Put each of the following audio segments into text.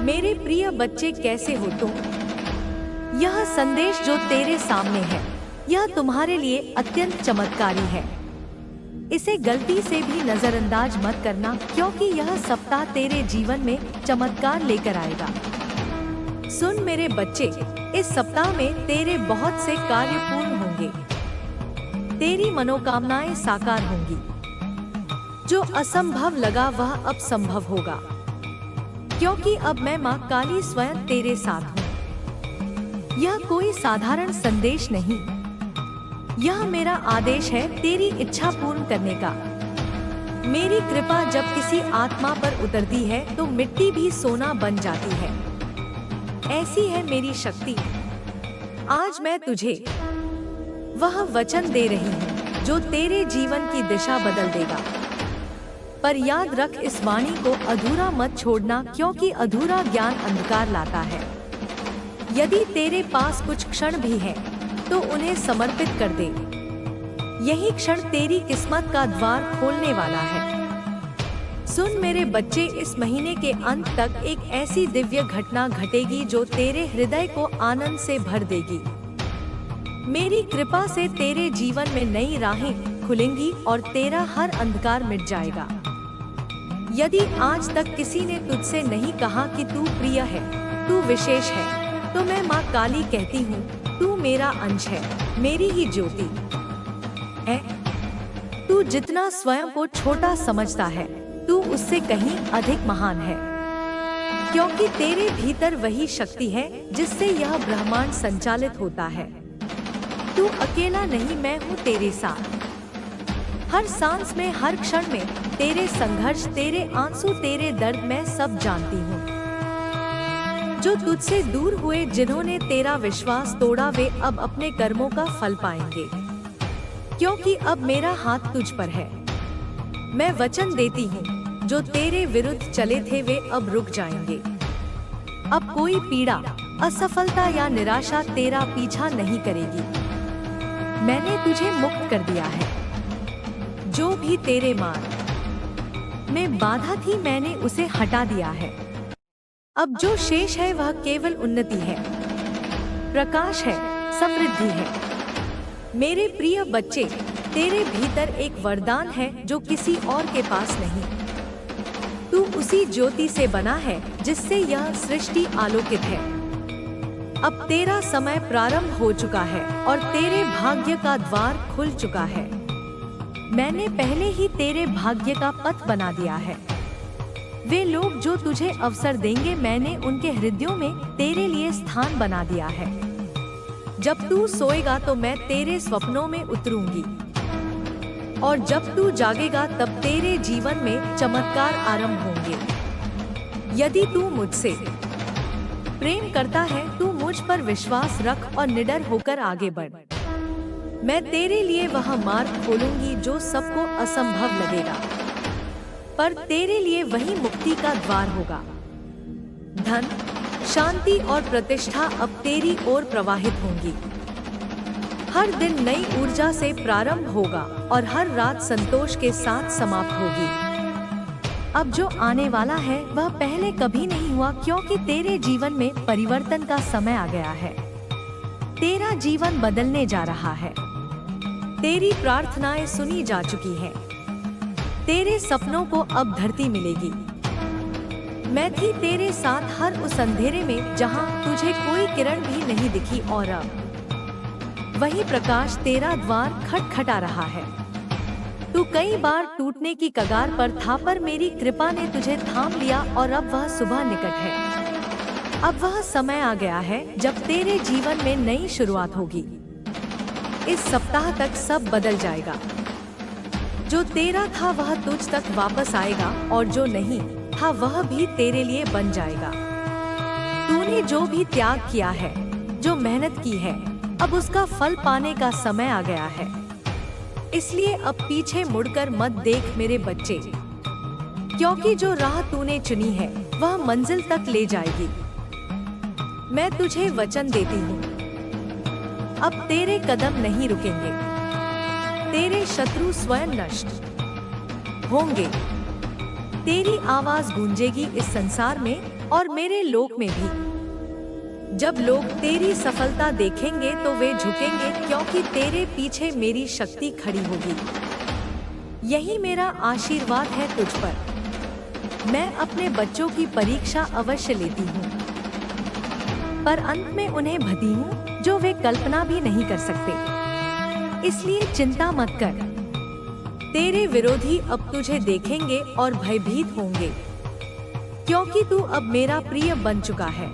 मेरे प्रिय बच्चे, कैसे हो तुम? यह संदेश जो तेरे सामने है, यह तुम्हारे लिए अत्यंत चमत्कारी है। इसे गलती से भी नजरअंदाज मत करना, क्योंकि यह सप्ताह तेरे जीवन में चमत्कार लेकर आएगा। सुन मेरे बच्चे, इस सप्ताह में तेरे बहुत से कार्य पूर्ण होंगे। तेरी मनोकामनाएं साकार होंगी। जो असंभव लगा वह अब संभव होगा, क्योंकि अब मैं माँ काली स्वयं तेरे साथ हूँ। यह कोई साधारण संदेश नहीं, यह मेरा आदेश है तेरी इच्छा पूर्ण करने का। मेरी कृपा जब किसी आत्मा पर उतरती है तो मिट्टी भी सोना बन जाती है। ऐसी है मेरी शक्ति। आज मैं तुझे वह वचन दे रही हूँ जो तेरे जीवन की दिशा बदल देगा। पर याद रख, इस वाणी को अधूरा मत छोड़ना, क्योंकि अधूरा ज्ञान अंधकार लाता है। यदि तेरे पास कुछ क्षण भी है तो उन्हें समर्पित कर दे। यही क्षण तेरी किस्मत का द्वार खोलने वाला है। सुन मेरे बच्चे, इस महीने के अंत तक एक ऐसी दिव्य घटना घटेगी जो तेरे हृदय को आनंद से भर देगी। मेरी कृपा से तेरे जीवन में नई राहें खुलेंगी और तेरा हर अंधकार मिट जाएगा। यदि आज तक किसी ने तुझसे नहीं कहा कि तू प्रिय है, तू विशेष है, तो मैं माँ काली कहती हूँ, तू मेरा अंश है, मेरी ही ज्योति है। तू जितना स्वयं को छोटा समझता है, तू उससे कहीं अधिक महान है, क्योंकि तेरे भीतर वही शक्ति है जिससे यह ब्रह्मांड संचालित होता है। तू अकेला नहीं, मैं हूँ तेरे साथ। हर सांस में, हर क्षण में तेरे संघर्ष, तेरे आंसू, तेरे दर्द मैं सब जानती हूँ। जो तुझसे दूर हुए, जिन्होंने तेरा विश्वास तोड़ा, वे अब अपने कर्मों का फल पाएंगे, क्योंकि अब मेरा हाथ तुझ पर है। मैं वचन देती हूँ, जो तेरे विरुद्ध चले थे वे अब रुक जाएंगे। अब कोई पीड़ा, असफलता या निराशा तेरा पीछा नहीं करेगी। मैंने तुझे मुक्त कर दिया है। जो भी तेरे मार्ग में बाधा थी, मैंने उसे हटा दिया है। अब जो शेष है वह केवल उन्नति है, प्रकाश है, समृद्धि है। मेरे प्रिय बच्चे, तेरे भीतर एक वरदान है जो किसी और के पास नहीं। तू उसी ज्योति से बना है जिससे यह सृष्टि आलोकित है। अब तेरा समय प्रारंभ हो चुका है और तेरे भाग्य का द्वार खुल चुका है। मैंने पहले ही तेरे भाग्य का पथ बना दिया है। वे लोग जो तुझे अवसर देंगे, मैंने उनके हृदयों में तेरे लिए स्थान बना दिया है। जब तू सोएगा तो मैं तेरे स्वप्नों में उतरूंगी, और जब तू जागेगा तब तेरे जीवन में चमत्कार आरंभ होंगे। यदि तू मुझसे प्रेम करता है, तू मुझ पर विश्वास रख और निडर होकर आगे बढ़। मैं तेरे लिए वह मार्ग खोलूंगी जो सबको असंभव लगेगा, पर तेरे लिए वही मुक्ति का द्वार होगा। धन, शांति और प्रतिष्ठा अब तेरी ओर प्रवाहित होंगी। हर दिन नई ऊर्जा से प्रारंभ होगा और हर रात संतोष के साथ समाप्त होगी। अब जो आने वाला है वह पहले कभी नहीं हुआ, क्योंकि तेरे जीवन में परिवर्तन का समय आ गया है। तेरा जीवन बदलने जा रहा है। तेरी प्रार्थनाएं सुनी जा चुकी हैं। तेरे सपनों को अब धरती मिलेगी। मैं थी तेरे साथ हर उस अंधेरे में जहां तुझे कोई किरण भी नहीं दिखी, और अब वही प्रकाश तेरा द्वार खटखटा रहा है। तू कई बार टूटने की कगार पर था, पर मेरी कृपा ने तुझे थाम लिया और अब वह सुबह निकट है। अब वह समय आ गया है जब तेरे जीवन में नई शुरुआत होगी। इस सप्ताह तक सब बदल जाएगा। जो तेरा था वह तुझ तक वापस आएगा, और जो नहीं था वह भी तेरे लिए बन जाएगा। तूने जो भी त्याग किया है, जो मेहनत की है, अब उसका फल पाने का समय आ गया है। इसलिए अब पीछे मुड़कर मत देख मेरे बच्चे, क्योंकि जो राह तूने चुनी है वह मंजिल तक ले जाएगी। मैं तुझे वचन देती हूँ, अब तेरे कदम नहीं रुकेंगे। तेरे शत्रु स्वयं नष्ट होंगे। तेरी आवाज गूंजेगी इस संसार में, और मेरे लोक में भी। जब लोग तेरी सफलता देखेंगे तो वे झुकेंगे, क्योंकि तेरे पीछे मेरी शक्ति खड़ी होगी। यही मेरा आशीर्वाद है तुझ पर। मैं अपने बच्चों की परीक्षा अवश्य लेती हूँ, पर अंत में उन्हें भती हूँ जो वे कल्पना भी नहीं कर सकते। इसलिए चिंता मत कर। तेरे विरोधी अब तुझे देखेंगे और भयभीत होंगे, क्योंकि तू अब मेरा प्रिय बन चुका है।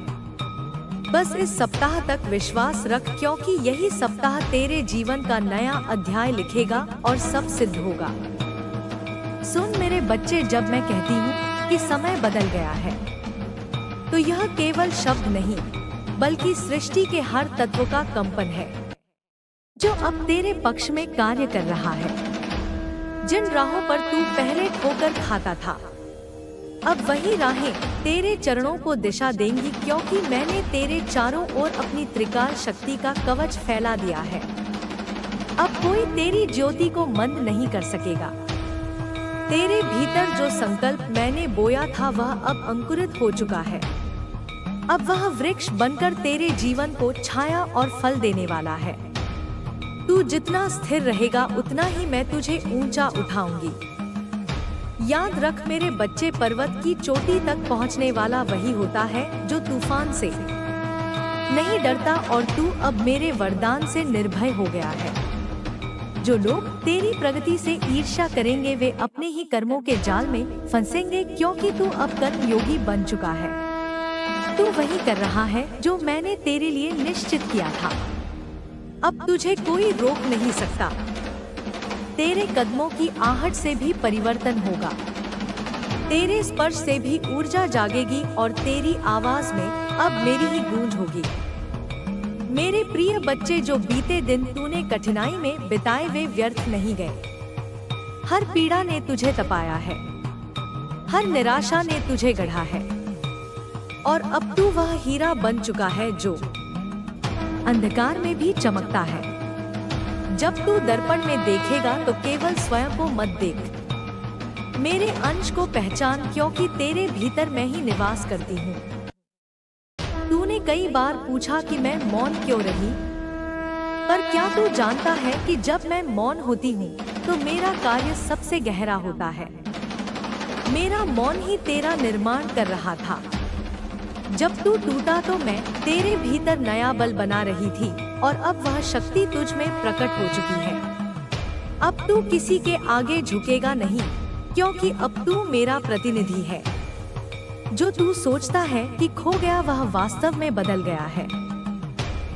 बस इस सप्ताह तक विश्वास रख, क्योंकि यही सप्ताह तेरे जीवन का नया अध्याय लिखेगा और सब सिद्ध होगा। सुन मेरे बच्चे, जब मैं कहती हूँ कि समय बदल गया है, तो यह केवल शब्द नहीं, बल्कि सृष्टि के हर तत्व का कंपन है, जो अब तेरे पक्ष में कार्य कर रहा है। जिन राहों पर तू पहले ठोकर खाता था, अब वही राहें तेरे चरणों को दिशा देंगी, क्योंकि मैंने तेरे चारों ओर अपनी त्रिकाल शक्ति का कवच फैला दिया है। अब कोई तेरी ज्योति को मंद नहीं कर सकेगा। तेरे भीतर जो संकल्प मैंने बोया था वह अब अंकुरित हो चुका है। अब वह वृक्ष बनकर तेरे जीवन को छाया और फल देने वाला है। तू जितना स्थिर रहेगा उतना ही मैं तुझे ऊंचा उठाऊंगी। याद रख मेरे बच्चे, पर्वत की चोटी तक पहुंचने वाला वही होता है जो तूफान से नहीं डरता, और तू अब मेरे वरदान से निर्भय हो गया है। जो लोग तेरी प्रगति से ईर्ष्या करेंगे वे अपने ही कर्मों के जाल में फंसेंगे, क्योंकि तू अब कर्म योगी बन चुका है। तू वही कर रहा है जो मैंने तेरे लिए निश्चित किया था। अब तुझे कोई रोक नहीं सकता। तेरे कदमों की आहट से भी परिवर्तन होगा। तेरे स्पर्श से भी ऊर्जा जागेगी, और तेरी आवाज में अब मेरी ही गूंज होगी। मेरे प्रिय बच्चे, जो बीते दिन तूने कठिनाई में बिताए वे व्यर्थ नहीं गए। हर पीड़ा ने तुझे तपाया है, हर निराशा ने तुझे गढ़ा है, और अब तू वह हीरा बन चुका है जो अंधकार में भी चमकता है। जब तू दर्पण में देखेगा तो केवल स्वयं को मत देख, मेरे अंश को पहचान, क्योंकि तेरे भीतर मैं ही निवास करती हूँ। तूने कई बार पूछा कि मैं मौन क्यों रही, पर क्या तू जानता है कि जब मैं मौन होती हूँ तो मेरा कार्य सबसे गहरा होता है। मेरा मौन ही तेरा निर्माण कर रहा था। जब तू टूटा तो मैं तेरे भीतर नया बल बना रही थी, और अब वह शक्ति तुझ में प्रकट हो चुकी है। अब तू किसी के आगे झुकेगा नहीं, क्योंकि अब तू मेरा प्रतिनिधि है। जो तू सोचता है कि खो गया वह वास्तव में बदल गया है।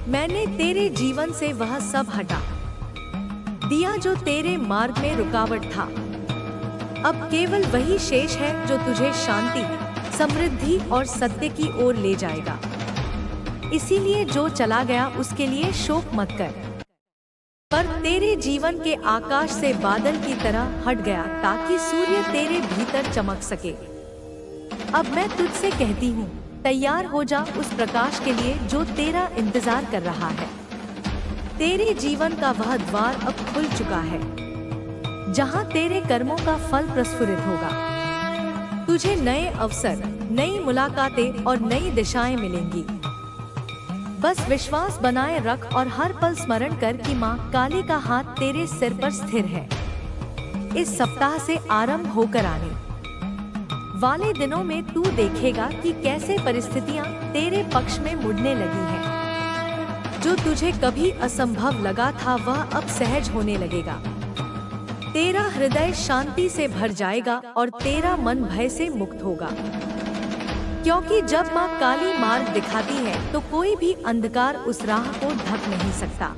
मैंने तेरे जीवन से वह सब हटा दिया जो तेरे मार्ग में रुकावट था। अब केवल वही शेष है जो तुझे शांति, समृद्धि और सत्य की ओर ले जाएगा। इसीलिए जो चला गया उसके लिए शोक मत कर, पर तेरे जीवन के आकाश से बादल की तरह हट गया, ताकि सूर्य तेरे भीतर चमक सके। अब मैं तुझसे कहती हूँ, तैयार हो जा उस प्रकाश के लिए जो तेरा इंतजार कर रहा है। तेरे जीवन का वह द्वार अब खुल चुका है, जहाँ तेरे कर्मों का फल प्रस्फुरित होगा। तुझे नए अवसर, नई मुलाकातें और नई दिशाएं मिलेंगी। बस विश्वास बनाए रख और हर पल स्मरण कर कि माँ काली का हाथ तेरे सिर पर स्थिर है। इस सप्ताह से आरंभ होकर आने वाले दिनों में तू देखेगा कि कैसे परिस्थितियाँ तेरे पक्ष में मुड़ने लगी हैं। जो तुझे कभी असंभव लगा था वह अब सहज होने लगेगा। तेरा हृदय शांति से भर जाएगा और तेरा मन भय से मुक्त होगा, क्योंकि जब माँ काली मार्ग दिखाती है तो कोई भी अंधकार उस राह को ढक नहीं सकता।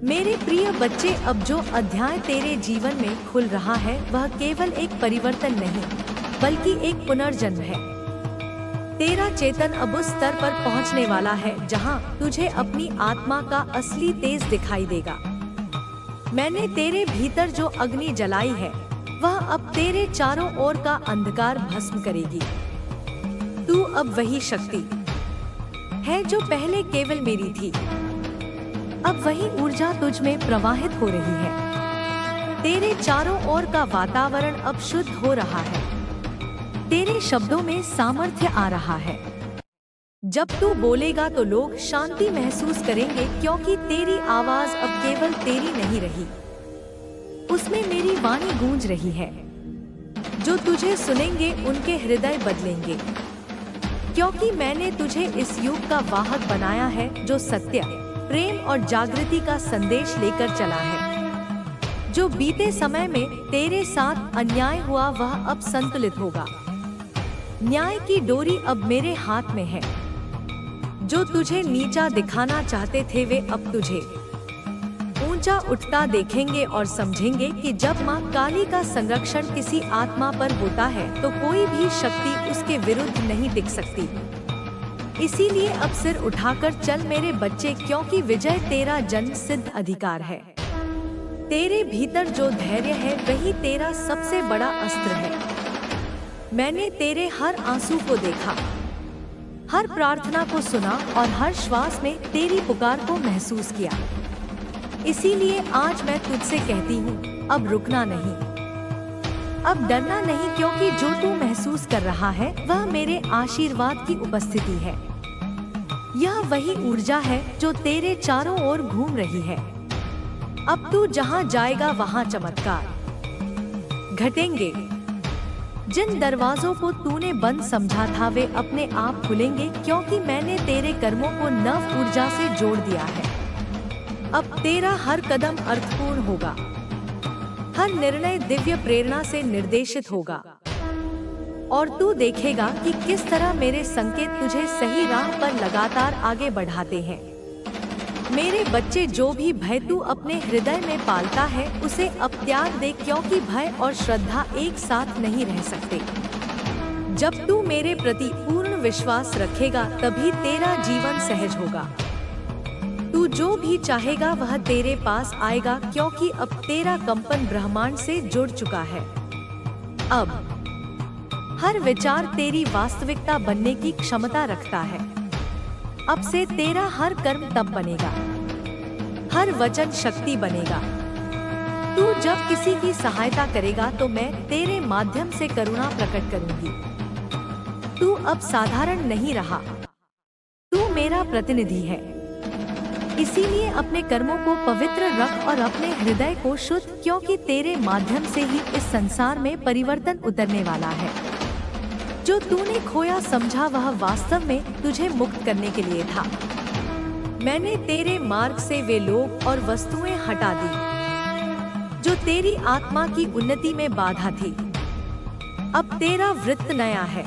मेरे प्रिय बच्चे, अब जो अध्याय तेरे जीवन में खुल रहा है वह केवल एक परिवर्तन नहीं, बल्कि एक पुनर्जन्म है। तेरा चेतन अब उस स्तर पर पहुंचने वाला है जहां तुझे अपनी आत्मा का असली तेज दिखाई देगा। मैंने तेरे भीतर जो अग्नि जलाई है वह अब तेरे चारों ओर का अंधकार भस्म करेगी। तू अब वही शक्ति है जो पहले केवल मेरी थी। अब वही ऊर्जा तुझ में प्रवाहित हो रही है। तेरे चारों ओर का वातावरण अब शुद्ध हो रहा है। तेरे शब्दों में सामर्थ्य आ रहा है। जब तू बोलेगा तो लोग शांति महसूस करेंगे, क्योंकि तेरी आवाज अब केवल तेरी नहीं रही, उसमें मेरी वाणी गूंज रही है। जो तुझे सुनेंगे उनके हृदय बदलेंगे, क्योंकि मैंने तुझे इस युग का वाहक बनाया है, जो सत्य, प्रेम और जागृति का संदेश लेकर चला है। जो बीते समय में तेरे साथ अन्याय हुआ वह अब संतुलित होगा। न्याय की डोरी अब मेरे हाथ में है। जो तुझे नीचा दिखाना चाहते थे वे अब तुझे ऊंचा उठता देखेंगे और समझेंगे कि जब मां काली का संरक्षण किसी आत्मा पर होता है तो कोई भी शक्ति उसके विरुद्ध नहीं टिक सकती। इसीलिए अब सिर उठाकर चल मेरे बच्चे, क्योंकि विजय तेरा जन्म सिद्ध अधिकार है। तेरे भीतर जो धैर्य है वही तेरा सबसे बड़ा अस्त्र है। मैंने तेरे हर आंसू को देखा, हर प्रार्थना को सुना और हर श्वास में तेरी पुकार को महसूस किया। इसीलिए आज मैं तुझसे कहती हूँ, अब रुकना नहीं, अब डरना नहीं, क्योंकि जो तू महसूस कर रहा है वह मेरे आशीर्वाद की उपस्थिति है। यह वही ऊर्जा है जो तेरे चारों ओर घूम रही है। अब तू जहाँ जाएगा वहाँ चमत्कार घटेंगे। जिन दरवाजों को तूने बंद समझा था वे अपने आप खुलेंगे, क्योंकि मैंने तेरे कर्मों को नव ऊर्जा से जोड़ दिया है। अब तेरा हर कदम अर्थपूर्ण होगा, हर निर्णय दिव्य प्रेरणा से निर्देशित होगा, और तू देखेगा कि किस तरह मेरे संकेत तुझे सही राह पर लगातार आगे बढ़ाते हैं। मेरे बच्चे, जो भी भय तू अपने हृदय में पालता है उसे अब त्याग दे, क्योंकि भय और श्रद्धा एक साथ नहीं रह सकते। जब तू मेरे प्रति पूर्ण विश्वास रखेगा तभी तेरा जीवन सहज होगा। तू जो भी चाहेगा वह तेरे पास आएगा, क्योंकि अब तेरा कंपन ब्रह्मांड से जुड़ चुका है। अब हर विचार तेरी वास्तविकता बनने की क्षमता रखता है। अब से तेरा हर कर्म तप बनेगा, हर वचन शक्ति बनेगा। तू जब किसी की सहायता करेगा तो मैं तेरे माध्यम से करुणा प्रकट करूंगी। तू अब साधारण नहीं रहा, तू मेरा प्रतिनिधि है। इसीलिए अपने कर्मों को पवित्र रख और अपने हृदय को शुद्ध, क्योंकि तेरे माध्यम से ही इस संसार में परिवर्तन उतरने वाला है। जो तूने खोया समझा वह वास्तव में तुझे मुक्त करने के लिए था। मैंने तेरे मार्ग से वे लोग और वस्तुएं हटा दी जो तेरी आत्मा की उन्नति में बाधा थी। अब तेरा वृत्त नया है,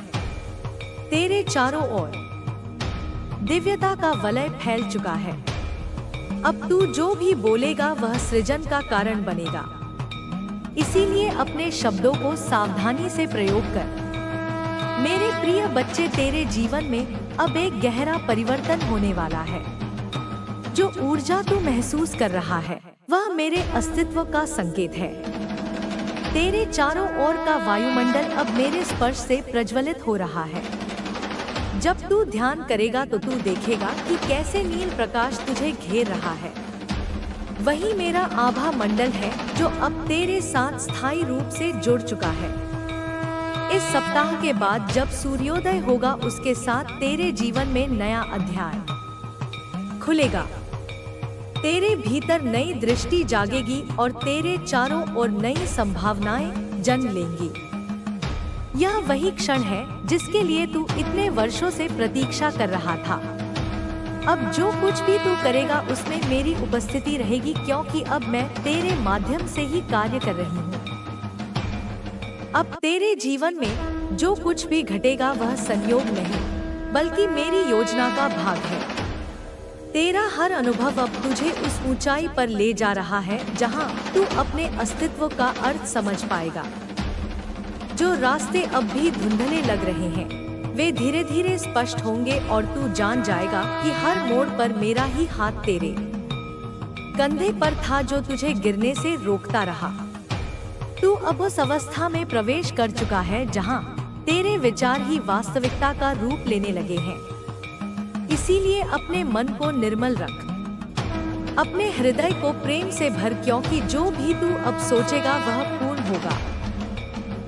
तेरे चारों ओर दिव्यता का वलय फैल चुका है। अब तू जो भी बोलेगा वह सृजन का कारण बनेगा। इसीलिए अपने शब्दों को सावधानी से प्रयोग कर। मेरे प्रिय बच्चे, तेरे जीवन में अब एक गहरा परिवर्तन होने वाला है। जो ऊर्जा तू महसूस कर रहा है वह मेरे अस्तित्व का संकेत है। तेरे चारों ओर का वायुमंडल अब मेरे स्पर्श से प्रज्वलित हो रहा है। जब तू ध्यान करेगा तो तू देखेगा कि कैसे नील प्रकाश तुझे घेर रहा है। वही मेरा आभा मंडल है जो अब तेरे साथ स्थायी रूप से जुड़ चुका है। इस सप्ताह के बाद जब सूर्योदय होगा उसके साथ तेरे जीवन में नया अध्याय खुलेगा। तेरे भीतर नई दृष्टि जागेगी और तेरे चारों ओर नई संभावनाएं जन्म लेंगी। यह वही क्षण है जिसके लिए तू इतने वर्षों से प्रतीक्षा कर रहा था। अब जो कुछ भी तू करेगा उसमें मेरी उपस्थिति रहेगी, क्योंकि अब मैं तेरे माध्यम से ही कार्य कर रही हूँ। अब तेरे जीवन में जो कुछ भी घटेगा वह संयोग नहीं बल्कि मेरी योजना का भाग है। तेरा हर अनुभव अब तुझे उस ऊंचाई पर ले जा रहा है जहां तू अपने अस्तित्व का अर्थ समझ पाएगा। जो रास्ते अब भी धुंधले लग रहे हैं वे धीरे धीरे स्पष्ट होंगे और तू जान जाएगा कि हर मोड़ पर मेरा ही हाथ तेरे कंधे पर था जो तुझे गिरने से रोकता रहा। तू अब उस अवस्था में प्रवेश कर चुका है जहां तेरे विचार ही वास्तविकता का रूप लेने लगे हैं। इसीलिए अपने मन को निर्मल रख, अपने हृदय को प्रेम से भर, क्योंकि जो भी तू अब सोचेगा वह पूर्ण होगा।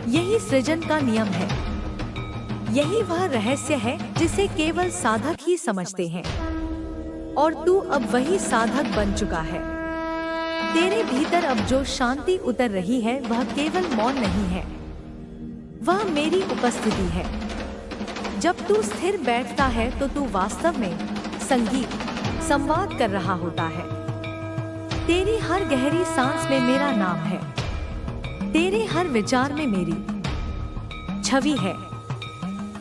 यही सृजन का नियम है। यही वह रहस्य है जिसे केवल साधक ही समझते हैं, और तू अब वही साधक बन चुका है। तेरे भीतर अब जो शांति उतर रही है वह केवल मौन नहीं है, वह मेरी उपस्थिति है। जब तू स्थिर बैठता है तो तू वास्तव में संवाद कर रहा होता है। तेरी हर गहरी सांस में मेरा नाम है, तेरे हर विचार में मेरी छवि है।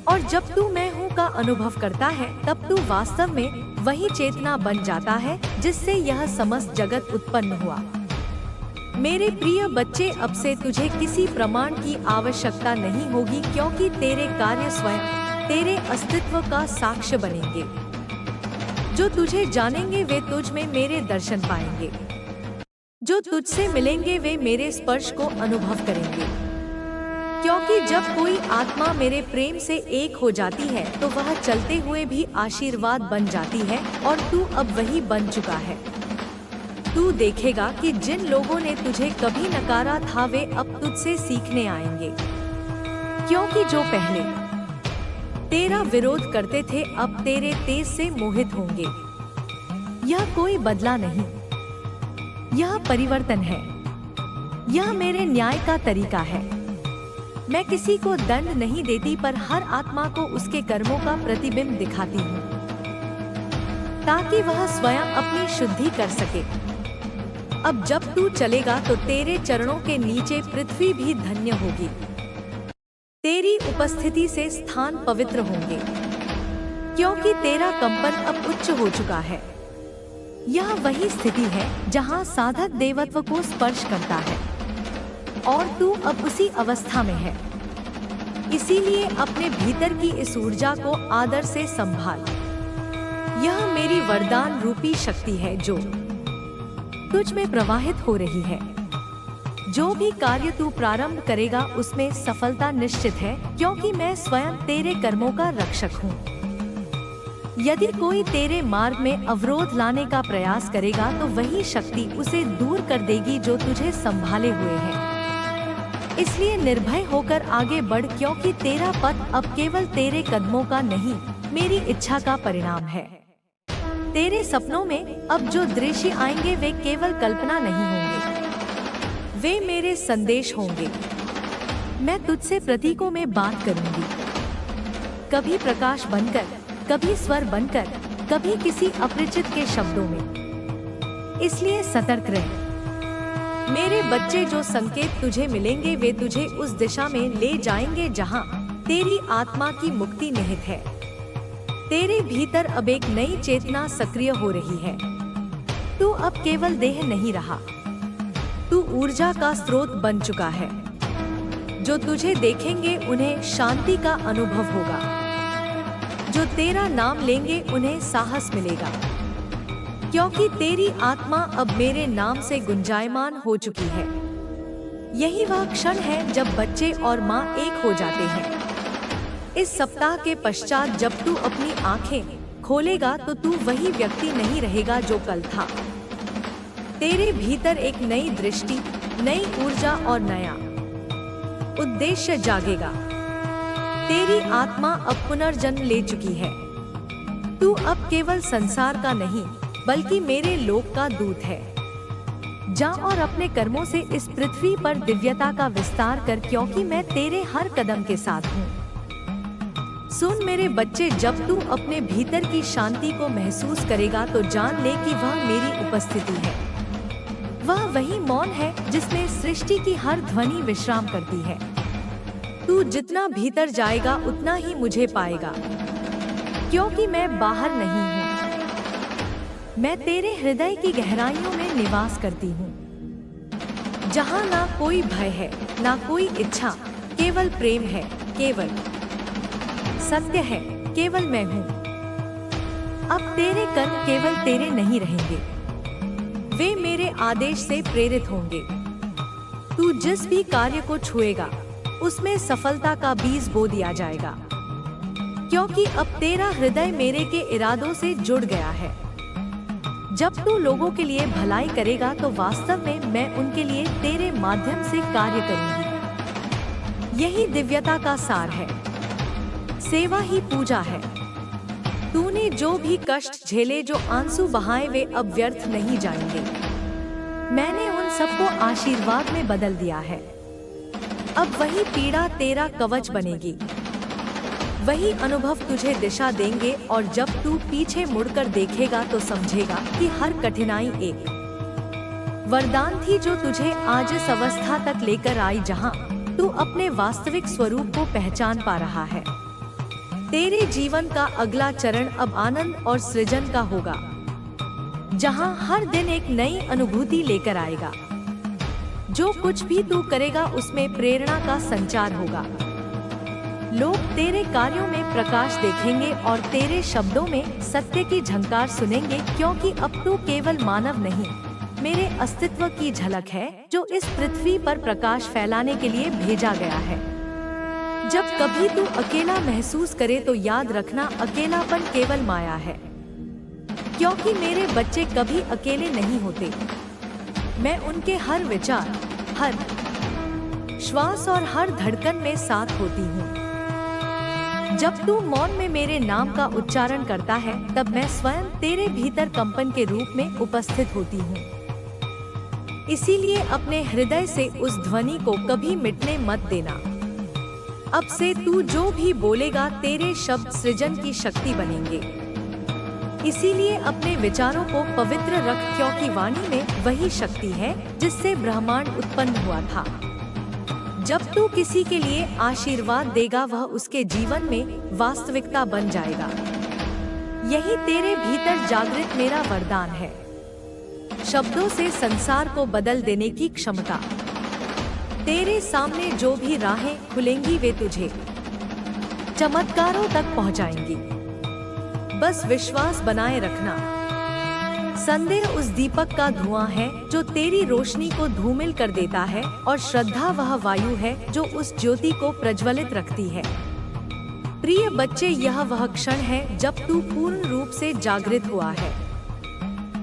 और जब तू मैं हूँ का अनुभव करता है तब तू वास्तव में वही चेतना बन जाता है जिससे यह समस्त जगत उत्पन्न हुआ। मेरे प्रिय बच्चे, अब से तुझे किसी प्रमाण की आवश्यकता नहीं होगी, क्योंकि तेरे कार्य स्वयं तेरे अस्तित्व का साक्ष्य बनेंगे। जो तुझे जानेंगे वे तुझ में मेरे दर्शन पाएंगे, जो तुझसे मिलेंगे वे मेरे स्पर्श को अनुभव करेंगे। क्योंकि जब कोई आत्मा मेरे प्रेम से एक हो जाती है तो वह चलते हुए भी आशीर्वाद बन जाती है, और तू अब वही बन चुका है। तू देखेगा कि जिन लोगों ने तुझे कभी नकारा था वे अब तुझसे सीखने आएंगे, क्योंकि जो पहले तेरा विरोध करते थे अब तेरे तेज से मोहित होंगे। यह कोई बदला नहीं, यह परिवर्तन है। यह मेरे न्याय का तरीका है। मैं किसी को दंड नहीं देती, पर हर आत्मा को उसके कर्मों का प्रतिबिंब दिखाती हूँ, ताकि वह स्वयं अपनी शुद्धि कर सके। अब जब तू चलेगा तो तेरे चरणों के नीचे पृथ्वी भी धन्य होगी। तेरी उपस्थिति से स्थान पवित्र होंगे, क्योंकि तेरा कंपन अब उच्च हो चुका है। यह वही स्थिति है जहाँ साधक देवत्व को स्पर्श करता है, और तू अब उसी अवस्था में है। इसीलिए अपने भीतर की इस ऊर्जा को आदर से संभाल। यह मेरी वरदान रूपी शक्ति है जो तुझ में प्रवाहित हो रही है। जो भी कार्य तू प्रारंभ करेगा उसमें सफलता निश्चित है, क्योंकि मैं स्वयं तेरे कर्मों का रक्षक हूँ। यदि कोई तेरे मार्ग में अवरोध लाने का प्रयास करेगा तो वही शक्ति उसे दूर कर देगी जो तुझे संभाले हुए है। इसलिए निर्भय होकर आगे बढ़, क्योंकि तेरा पथ अब केवल तेरे कदमों का नहीं, मेरी इच्छा का परिणाम है। तेरे सपनों में अब जो दृश्य आएंगे वे केवल कल्पना नहीं होंगे, वे मेरे संदेश होंगे। मैं तुझसे प्रतीकों में बात करूंगी, कभी प्रकाश बनकर, कभी स्वर बनकर, कभी किसी अपरिचित के शब्दों में। इसलिए सतर्क रह मेरे बच्चे। जो संकेत तुझे मिलेंगे वे तुझे उस दिशा में ले जाएंगे जहां तेरी आत्मा की मुक्ति निहित है। तेरे भीतर अब एक नई चेतना सक्रिय हो रही है। तू अब केवल देह नहीं रहा, तू ऊर्जा का स्रोत बन चुका है। जो तुझे देखेंगे उन्हें शांति का अनुभव होगा, जो तेरा नाम लेंगे उन्हें साहस मिलेगा, क्योंकि तेरी आत्मा अब मेरे नाम से गुंजायमान हो चुकी है। यही वह क्षण है जब बच्चे और माँ एक हो जाते हैं। इस सप्ताह के पश्चात जब तू अपनी आंखें खोलेगा तो तू वही व्यक्ति नहीं रहेगा जो कल था। तेरे भीतर एक नई दृष्टि, नई ऊर्जा और नया उद्देश्य जागेगा। तेरी आत्मा अब पुनर्जन्म ले चुकी है। तू अब केवल संसार का नहीं बल्कि मेरे लोक का दूत है। जा और अपने कर्मों से इस पृथ्वी पर दिव्यता का विस्तार कर, क्योंकि मैं तेरे हर कदम के साथ हूँ। सुन मेरे बच्चे, जब तू अपने भीतर की शांति को महसूस करेगा तो जान ले कि वह मेरी उपस्थिति है। वह वही मौन है जिसमें सृष्टि की हर ध्वनि विश्राम करती है। तू जितना भीतर जाएगा उतना ही मुझे पाएगा, क्योंकि मैं बाहर नहीं हूँ, मैं तेरे हृदय की गहराइयों में निवास करती हूँ, जहाँ ना कोई भय है, ना कोई इच्छा, केवल प्रेम है, केवल सत्य है, केवल मैं हूँ। अब तेरे कर्म केवल तेरे नहीं रहेंगे, वे मेरे आदेश से प्रेरित होंगे। तू जिस भी कार्य को छुएगा उसमें सफलता का बीज बो दिया जाएगा, क्योंकि अब तेरा हृदय मेरे के इरादों से जुड़ गया है। जब तू लोगों के लिए भलाई करेगा तो वास्तव में मैं उनके लिए तेरे माध्यम से कार्य करूंगी। यही दिव्यता का सार है। सेवा ही पूजा है। तूने जो भी कष्ट झेले, जो आंसू बहाए, वे अब व्यर्थ नहीं जाएंगे। मैंने उन सबको आशीर्वाद में बदल दिया है। अब वही पीड़ा तेरा कवच बनेगी, वही अनुभव तुझे दिशा देंगे, और जब तू पीछे मुड़कर देखेगा तो समझेगा कि हर कठिनाई एक वरदान थी जो तुझे आज इस अवस्था तक लेकर आई जहां तू अपने वास्तविक स्वरूप को पहचान पा रहा है। तेरे जीवन का अगला चरण अब आनंद और सृजन का होगा, जहां हर दिन एक नई अनुभूति लेकर आएगा। जो कुछ भी तू करेगा उसमें प्रेरणा का संचार होगा। लोग तेरे कार्यों में प्रकाश देखेंगे और तेरे शब्दों में सत्य की झंकार सुनेंगे, क्योंकि अब तू केवल मानव नहीं, मेरे अस्तित्व की झलक है जो इस पृथ्वी पर प्रकाश फैलाने के लिए भेजा गया है। जब कभी तू अकेला महसूस करे तो याद रखना, अकेलापन केवल माया है, क्योंकि मेरे बच्चे कभी अकेले नहीं होते। मैं उनके हर विचार, हर श्वास और हर धड़कन में साथ होती हूँ। जब तू मौन में मेरे नाम का उच्चारण करता है, तब मैं स्वयं तेरे भीतर कंपन के रूप में उपस्थित होती हूँ। इसीलिए अपने हृदय से उस ध्वनि को कभी मिटने मत देना। अब से तू जो भी बोलेगा, तेरे शब्द सृजन की शक्ति बनेंगे। इसीलिए अपने विचारों को पवित्र रख, क्योंकि वाणी में वही शक्ति है जिससे ब्रह्मांड उत्पन्न हुआ था। जब तू किसी के लिए आशीर्वाद देगा, वह उसके जीवन में वास्तविकता बन जाएगा। यही तेरे भीतर जागृत मेरा वरदान है, शब्दों से संसार को बदल देने की क्षमता। तेरे सामने जो भी राहें खुलेंगी, वे तुझे चमत्कारों तक पहुंचाएंगी। बस विश्वास बनाए रखना। संदेह उस दीपक का धुआं है जो तेरी रोशनी को धूमिल कर देता है, और श्रद्धा वह वायु है जो उस ज्योति को प्रज्वलित रखती है। प्रिय बच्चे, यह वह क्षण है जब तू पूर्ण रूप से जागृत हुआ है।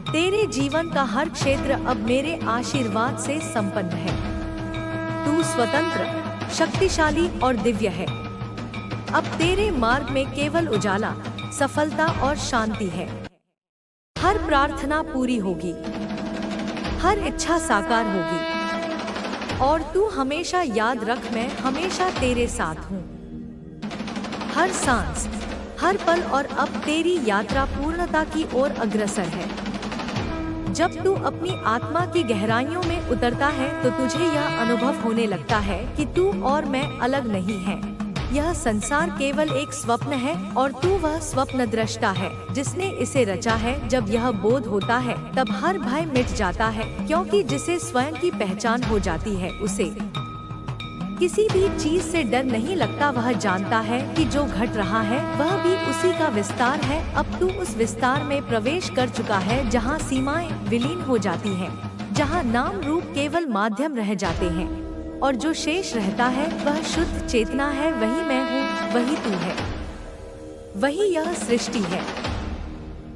तेरे जीवन का हर क्षेत्र अब मेरे आशीर्वाद से संपन्न है। तू स्वतंत्र, शक्तिशाली और दिव्य है। अब तेरे मार्ग में केवल उजाला, सफलता और शांति है। हर प्रार्थना पूरी होगी, हर इच्छा साकार होगी, और तू हमेशा याद रख, मैं हमेशा तेरे साथ हूँ। हर सांस, हर पल, और अब तेरी यात्रा पूर्णता की ओर अग्रसर है। जब तू अपनी आत्मा की गहराइयों में उतरता है तो तुझे यह अनुभव होने लगता है कि तू और मैं अलग नहीं हैं। यह संसार केवल एक स्वप्न है और तू वह स्वप्न दृष्टा है जिसने इसे रचा है। जब यह बोध होता है तब हर भय मिट जाता है, क्योंकि जिसे स्वयं की पहचान हो जाती है उसे किसी भी चीज से डर नहीं लगता। वह जानता है कि जो घट रहा है वह भी उसी का विस्तार है। अब तू उस विस्तार में प्रवेश कर चुका है जहाँ सीमाएं विलीन हो जाती हैं, जहाँ नाम रूप केवल माध्यम रह जाते हैं, और जो शेष रहता है वह शुद्ध चेतना है। वही मैं हूँ, वही तू है, वही यह सृष्टि है।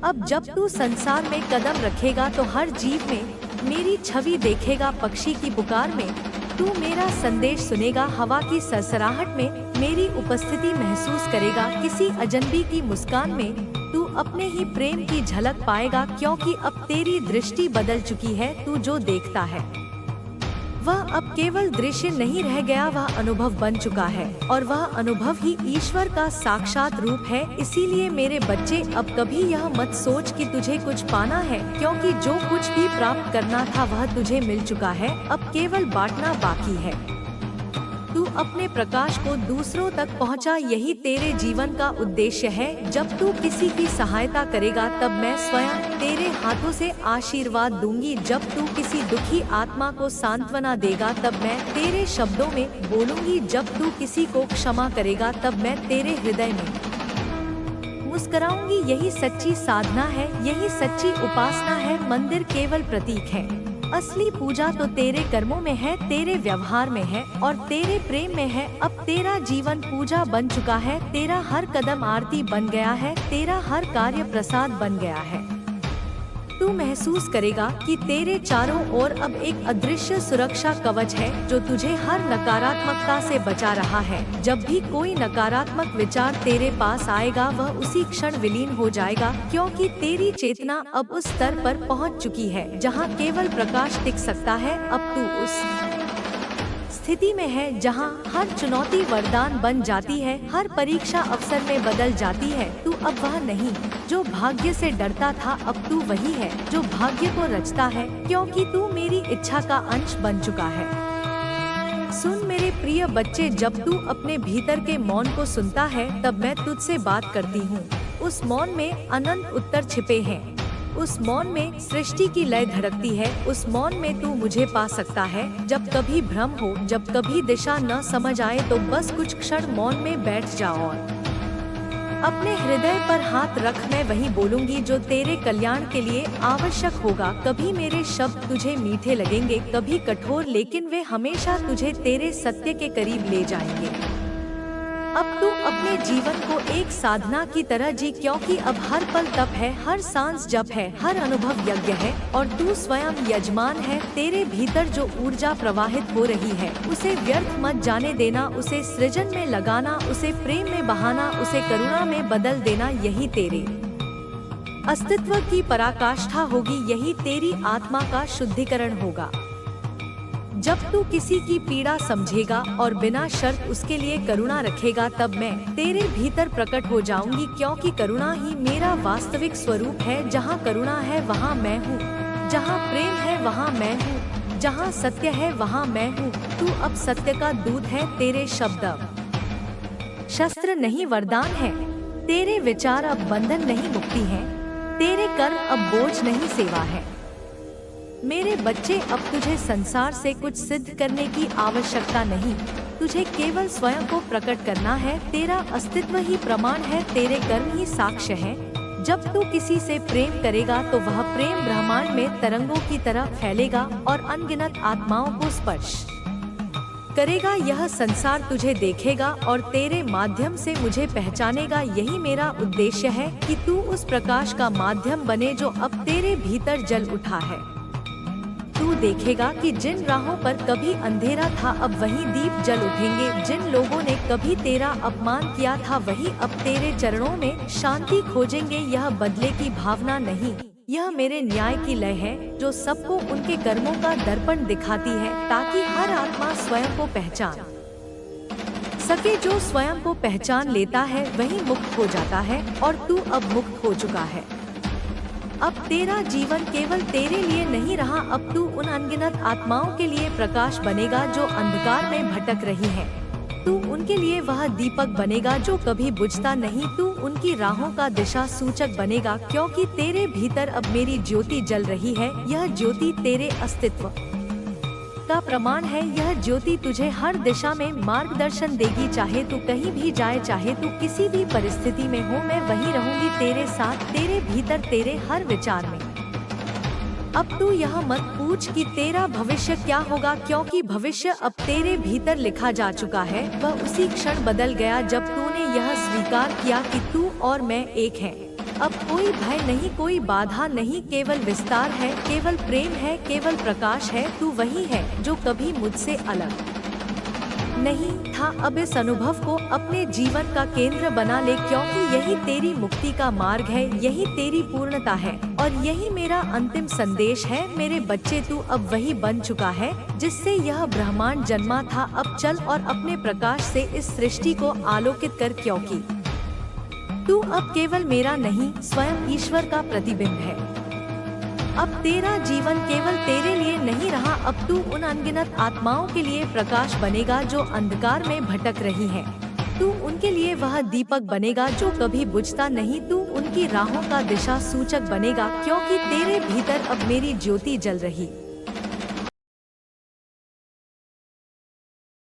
अब जब तू संसार में कदम रखेगा तो हर जीव में मेरी छवि देखेगा। पक्षी की पुकार में तू मेरा संदेश सुनेगा, हवा की सरसराहट में मेरी उपस्थिति महसूस करेगा, किसी अजनबी की मुस्कान में तू अपने ही प्रेम की झलक पाएगा। क्योंकि अब तेरी दृष्टि बदल चुकी है। तू जो देखता है वह अब केवल दृश्य नहीं रह गया, वह अनुभव बन चुका है, और वह अनुभव ही ईश्वर का साक्षात रूप है। इसीलिए मेरे बच्चे, अब कभी यह मत सोच कि तुझे कुछ पाना है, क्योंकि जो कुछ भी प्राप्त करना था वह तुझे मिल चुका है। अब केवल बांटना बाकी है। तू अपने प्रकाश को दूसरों तक पहुंचा, यही तेरे जीवन का उद्देश्य है। जब तू किसी की सहायता करेगा तब मैं स्वयं तेरे हाथों से आशीर्वाद दूंगी। जब तू किसी दुखी आत्मा को सांत्वना देगा तब मैं तेरे शब्दों में बोलूंगी। जब तू किसी को क्षमा करेगा तब मैं तेरे हृदय में मुस्कुराऊंगी। यही सच्ची साधना है, यही सच्ची उपासना है। मंदिर केवल प्रतीक है, असली पूजा तो तेरे कर्मों में है, तेरे व्यवहार में है और तेरे प्रेम में है। अब तेरा जीवन पूजा बन चुका है, तेरा हर कदम आरती बन गया है, तेरा हर कार्य प्रसाद बन गया है। तू महसूस करेगा कि तेरे चारों ओर अब एक अदृश्य सुरक्षा कवच है जो तुझे हर नकारात्मकता से बचा रहा है। जब भी कोई नकारात्मक विचार तेरे पास आएगा वह उसी क्षण विलीन हो जाएगा, क्योंकि तेरी चेतना अब उस स्तर पर पहुंच चुकी है जहां केवल प्रकाश टिक सकता है। अब तू उस स्थिति में है जहां हर चुनौती वरदान बन जाती है, हर परीक्षा अवसर में बदल जाती है। तू अब वह नहीं जो भाग्य से डरता था, अब तू वही है जो भाग्य को रचता है, क्योंकि तू मेरी इच्छा का अंश बन चुका है। सुन मेरे प्रिय बच्चे, जब तू अपने भीतर के मौन को सुनता है तब मैं तुझसे बात करती हूँ। उस मौन में अनंत उत्तर छिपे हैं। उस मौन में सृष्टि की लय धड़कती है। उस मौन में तू मुझे पा सकता है। जब कभी भ्रम हो, जब कभी दिशा न समझ आए तो बस कुछ क्षण मौन में बैठ जाओ और अपने हृदय पर हाथ रख। मैं वही बोलूंगी जो तेरे कल्याण के लिए आवश्यक होगा। कभी मेरे शब्द तुझे मीठे लगेंगे, कभी कठोर, लेकिन वे हमेशा तुझे तेरे सत्य के करीब ले जाएंगे। अब तू अपने जीवन को एक साधना की तरह जी, क्योंकि अब हर पल तप है, हर सांस जप है, हर अनुभव यज्ञ है और तू स्वयं यजमान है। तेरे भीतर जो ऊर्जा प्रवाहित हो रही है उसे व्यर्थ मत जाने देना, उसे सृजन में लगाना, उसे प्रेम में बहाना, उसे करुणा में बदल देना। यही तेरे अस्तित्व की पराकाष्ठा होगी, यही तेरी आत्मा का शुद्धिकरण होगा। जब तू किसी की पीड़ा समझेगा और बिना शर्त उसके लिए करुणा रखेगा तब मैं तेरे भीतर प्रकट हो जाऊंगी, क्योंकि करुणा ही मेरा वास्तविक स्वरूप है। जहाँ करुणा है वहाँ मैं हूँ, जहाँ प्रेम है वहाँ मैं हूँ, जहाँ सत्य है वहाँ मैं हूँ। तू अब सत्य का दूत है। तेरे शब्द अब शस्त्र नहीं वरदान है, तेरे विचार अब बंधन नहीं मुक्ति है, तेरे कर्म अब बोझ नहीं सेवा है। मेरे बच्चे, अब तुझे संसार से कुछ सिद्ध करने की आवश्यकता नहीं, तुझे केवल स्वयं को प्रकट करना है। तेरा अस्तित्व ही प्रमाण है, तेरे कर्म ही साक्ष्य है। जब तू किसी से प्रेम करेगा तो वह प्रेम ब्रह्मांड में तरंगों की तरह फैलेगा और अनगिनत आत्माओं को स्पर्श करेगा। यह संसार तुझे देखेगा और तेरे माध्यम से मुझे पहचानेगा। यही मेरा उद्देश्य है कि तू उस प्रकाश का माध्यम बने जो अब तेरे भीतर जल उठा है। तू देखेगा कि जिन राहों पर कभी अंधेरा था अब वहीं दीप जल उठेंगे। जिन लोगों ने कभी तेरा अपमान किया था वही अब तेरे चरणों में शांति खोजेंगे। यह बदले की भावना नहीं, यह मेरे न्याय की लय है जो सबको उनके कर्मों का दर्पण दिखाती है, ताकि हर आत्मा स्वयं को पहचान सके। जो स्वयं को पहचान लेता है वही मुक्त हो जाता है और तू अब मुक्त हो चुका है। अब तेरा जीवन केवल तेरे लिए नहीं रहा, अब तू उन अनगिनत आत्माओं के लिए प्रकाश बनेगा जो अंधकार में भटक रही हैं। तू उनके लिए वह दीपक बनेगा जो कभी बुझता नहीं, तू उनकी राहों का दिशा सूचक बनेगा, क्योंकि तेरे भीतर अब मेरी ज्योति जल रही है। यह ज्योति तेरे अस्तित्व का प्रमाण है। यह ज्योति तुझे हर दिशा में मार्गदर्शन देगी, चाहे तू कहीं भी जाए, चाहे तू किसी भी परिस्थिति में हो, मैं वहीं रहूंगी तेरे साथ, तेरे भीतर, तेरे हर विचार में। अब तू यह मत पूछ कि तेरा भविष्य क्या होगा, क्योंकि भविष्य अब तेरे भीतर लिखा जा चुका है। वह उसी क्षण बदल गया जब तूने यह स्वीकार किया कि तू और मैं एक हैं। अब कोई भय नहीं, कोई बाधा नहीं, केवल विस्तार है, केवल प्रेम है, केवल प्रकाश है। तू वही है जो कभी मुझसे अलग नहीं था। अब इस अनुभव को अपने जीवन का केंद्र बना ले, क्योंकि यही तेरी मुक्ति का मार्ग है, यही तेरी पूर्णता है और यही मेरा अंतिम संदेश है। मेरे बच्चे, तू अब वही बन चुका है जिससे यह ब्रह्मांड जन्मा था। अब चल और अपने प्रकाश से इस सृष्टि को आलोकित कर, क्योंकि तू अब केवल मेरा नहीं, स्वयं ईश्वर का प्रतिबिंब है। अब तेरा जीवन केवल तेरे लिए नहीं रहा, अब तू उन अनगिनत आत्माओं के लिए प्रकाश बनेगा जो अंधकार में भटक रही हैं। तू उनके लिए वह दीपक बनेगा जो कभी बुझता नहीं, तू उनकी राहों का दिशा सूचक बनेगा, क्योंकि तेरे भीतर अब मेरी ज्योति जल रही